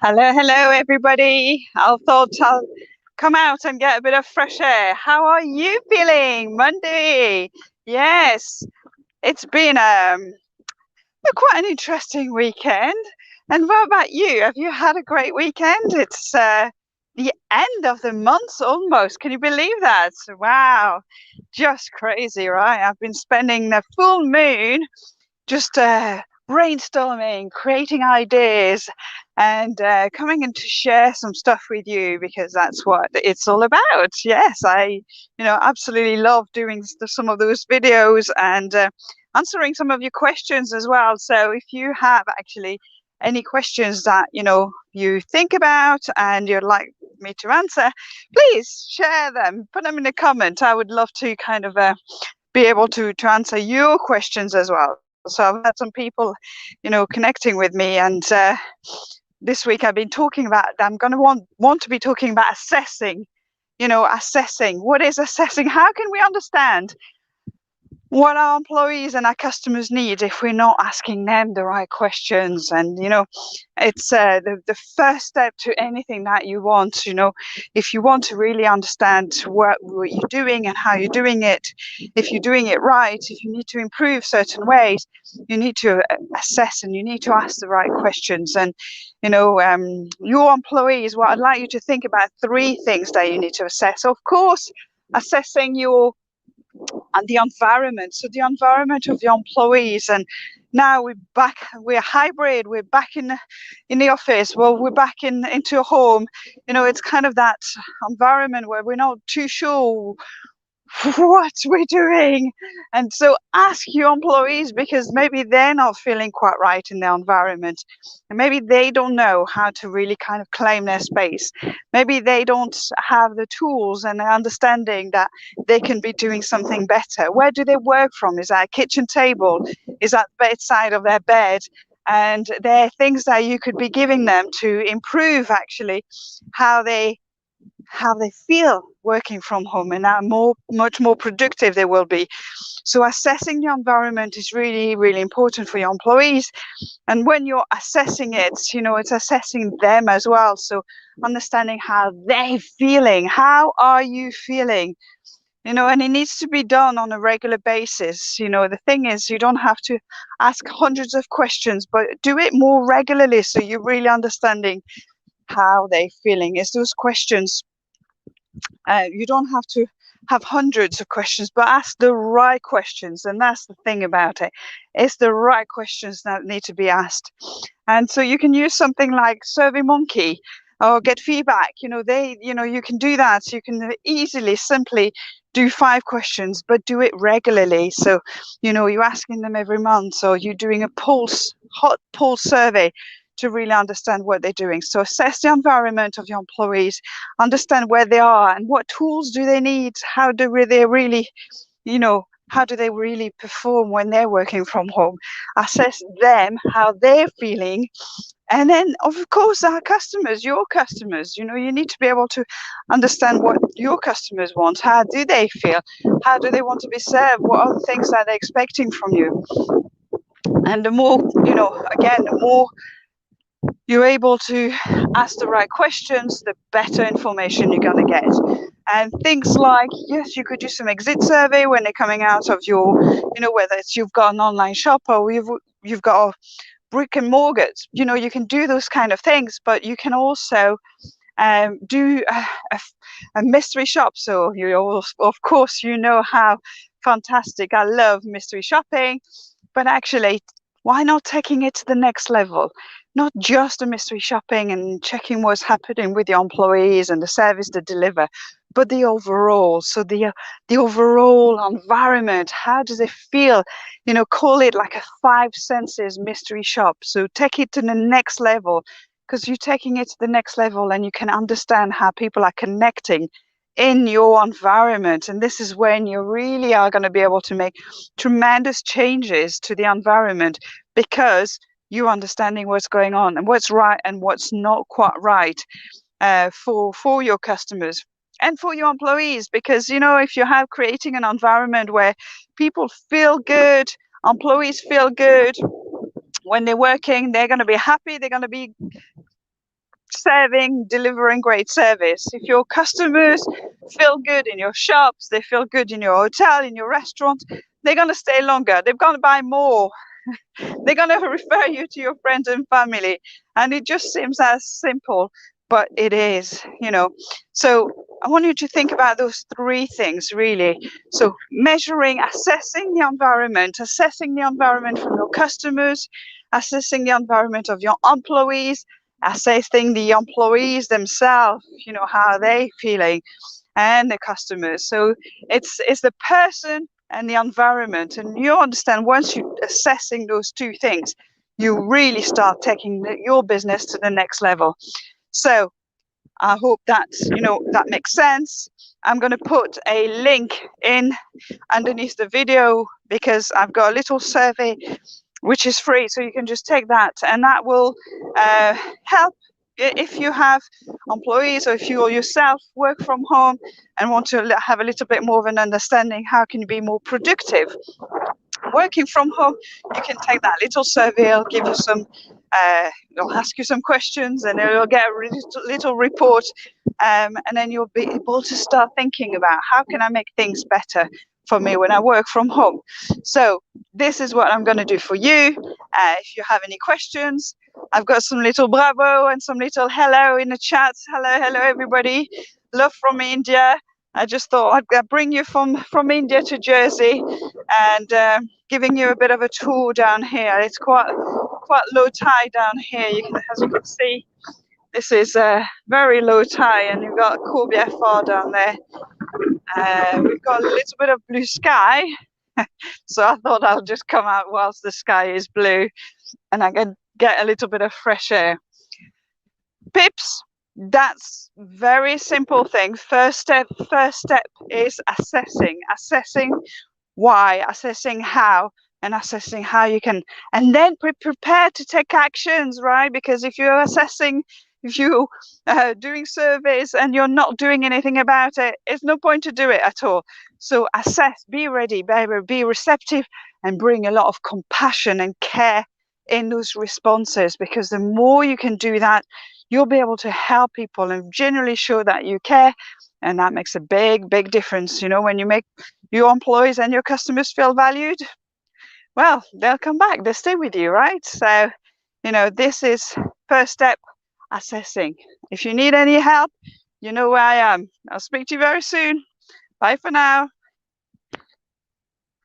Hello, hello, everybody. I thought I'll come out and get a bit of fresh air. How are you feeling? Monday. Yes, it's been quite an interesting weekend. And what about you? Have you had a great weekend? It's the end of the month almost. Can you believe that? Wow, just crazy, right? I've been spending the full moon just brainstorming, creating ideas, and coming in to share some stuff with you because that's what it's all about. Yes, I absolutely love doing some of those videos and answering some of your questions as well. So if you have actually any questions that you think about and you'd like me to answer, please share them, put them in the comment. I would love to kind of be able to answer your questions as well. So I've had some people, connecting with me, and this week I've been talking about. I'm going to want to be talking about assessing. Assessing. What is assessing? How can we understand what our employees and our customers need if we're not asking them the right questions? And it's the first step to anything that you want. If you want to really understand what you're doing and how you're doing it, if you're doing it right, if you need to improve certain ways, you need to assess and you need to ask the right questions. And your employees, what I'd like you to think about, three things that you need to assess. Of course, assessing your and the environment. So the environment of the employees, and now we're hybrid, we're back in the office, well, we're back into a home. It's kind of that environment where we're not too sure what we're doing. And so ask your employees, because maybe they're not feeling quite right in their environment. And maybe they don't know how to really kind of claim their space. Maybe they don't have the tools and the understanding that they can be doing something better. Where do they work from? Is that a kitchen table? Is that the bedside of their bed? And there are things that you could be giving them to improve actually how they feel working from home, and how much more productive they will be. So assessing the environment is really, really important for your employees. And when you're assessing it, it's assessing them as well. So understanding how they're feeling. How are you feeling? And it needs to be done on a regular basis. The thing is, you don't have to ask hundreds of questions, but do it more regularly so you're really understanding how they're feeling. Is those questions you don't have to have hundreds of questions, but ask the right questions. And that's the thing about it. It's the right questions that need to be asked. And so you can use something like SurveyMonkey or Get Feedback. You can do that. You can easily, simply do 5 questions, but do it regularly. So, you're asking them every month, or you're doing a hot pulse survey to really understand what they're doing. So assess the environment of your employees, understand where they are and what tools do they need, how do they really, how do they really perform when they're working from home, assess them, how they're feeling. And then, of course, our customers, your customers, you need to be able to understand what your customers want. How do they feel? How do they want to be served? What are the things that they're expecting from you? And the more, again, the more you're able to ask the right questions, the better information you're going to get. And things like, yes, you could do some exit survey when they're coming out of your, whether it's you've got an online shop or you've got a brick and mortgage, you can do those kind of things, but you can also do a mystery shop. So of course, how fantastic I love mystery shopping, but actually, why not taking it to the next level? Not just the mystery shopping and checking what's happening with the employees and the service they deliver, but the overall. So the overall environment. How does it feel? Call it like a 5 senses mystery shop. So take it to the next level, because you're taking it to the next level and you can understand how people are connecting in your environment. And this is when you really are going to be able to make tremendous changes to the environment, because you're understanding what's going on and what's right and what's not quite right for your customers and for your employees. Because if you have creating an environment where people feel good, employees feel good when they're working, they're going to be happy, they're going to be delivering great service. If your customers feel good in your shops, they feel good in your hotel, in your restaurant, they're going to stay longer. They're going to buy more. They're going to refer you to your friends and family. And it just seems as simple, but it is, you know. So I want you to think about those three things, really. So measuring, assessing the environment from your customers, assessing the environment of your employees, assessing the employees themselves, you know, how are they feeling, and the customers. So it's the person and the environment, and you understand once you're assessing those two things, you really start taking your business to the next level. So I hope that, you know, that makes sense. I'm going to put a link in underneath the video because I've got a little survey which is free, so you can just take that, and that will help if you have employees, or if you or yourself work from home and want to have a little bit more of an understanding how can you be more productive working from home. You can take that little survey. I'll give you some it'll ask you some questions, and you'll get a little report, and then you'll be able to start thinking about how can I make things better for me when I work from home. So this is what I'm going to do for you. If you have any questions, I've got some little bravo and some little hello in the chat. Hello everybody. Love from India. I just thought I'd bring you from India to Jersey, and giving you a bit of a tour down here. It's quite low tide down here. As you can see, this is very low tide, and you've got Corbière down there. We've got a little bit of blue sky, so I thought I'll just come out whilst the sky is blue, and I can get a little bit of fresh air. Pips, that's very simple thing. First step is assessing why, assessing how, and assessing how you can, and then prepare to take actions, right? Because if you're assessing, if you doing surveys and you're not doing anything about it, it's no point to do it at all. So assess, be ready, be receptive, and bring a lot of compassion and care in those responses, because the more you can do that, you'll be able to help people and generally show that you care, and that makes a big difference. You know, when you make your employees and your customers feel valued, well, they'll come back, they'll stay with you, right? So, you know, this is first step, assessing. If you need any help, you know where I am. I'll speak to you very soon. Bye for now.